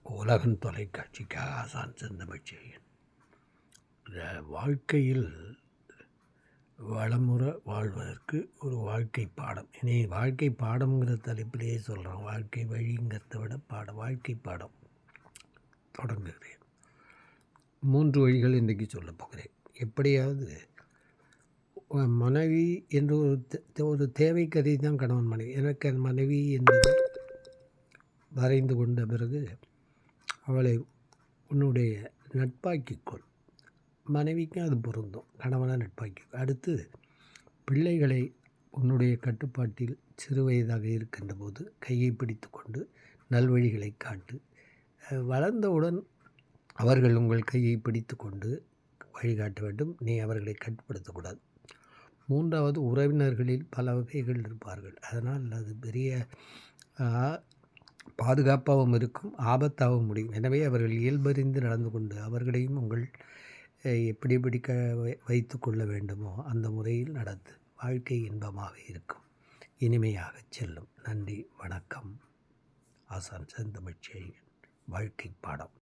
உலகன் தொலைக்காட்சிக்காக ஆசான் செந்தமிழ்ச்செழியன். வாழ்க்கையில் வளமுற வாழ்வதற்கு ஒரு வாழ்க்கை பாடம். இனி வாழ்க்கை பாடம்ங்கிற தலைப்பிலேயே சொல்கிறோம். வாழ்க்கை வழிங்கிறத விட வாழ்க்கை பாடம் தொடங்குகிறேன். 3 வழிகள் இன்றைக்கு சொல்லப் போகிறேன். எப்படியாவது மனைவி என்று ஒரு தேவை கருதி தான் கணவன் மனைவி. எனக்கு மனைவி என்பது வரைந்து கொண்ட பிறகு அவளை உன்னுடைய நட்பாக்கிக்கொள். மனைவிக்கும் அது பொருந்தும். கணவனை நட்பாக்கிக்கொள். அடுத்து பிள்ளைகளை உன்னுடைய கட்டுப்பாட்டில் சிறு வயதாக இருக்கின்ற போது கையை பிடித்து கொண்டு நல்வழிகளை காட்டு. வளர்ந்தவுடன் அவர்கள் உங்கள் கையை பிடித்து கொண்டு வழிகாட்ட வேண்டும். நீ அவர்களை கட்டுப்படுத்தக்கூடாது. 3வது, உறவினர்களில் பல வகைகள் இருப்பார்கள். அதனால் அது பெரிய பாதுகாப்பாகவும் இருக்கும், ஆபத்தாகவும் முடியும். எனவே அவர்கள் இயல்பறிந்து நடந்து கொண்டு அவர்களையும் உங்கள் எப்படி வைத்து கொள்ள வேண்டுமோ அந்த முறையில் நடத்து. வாழ்க்கை இன்பமாக இருக்கும், இனிமையாக செல்லும். நன்றி, வணக்கம். ஆசான் செந்தமிழ்ச்செழியன். வாழ்க்கை பாடம்.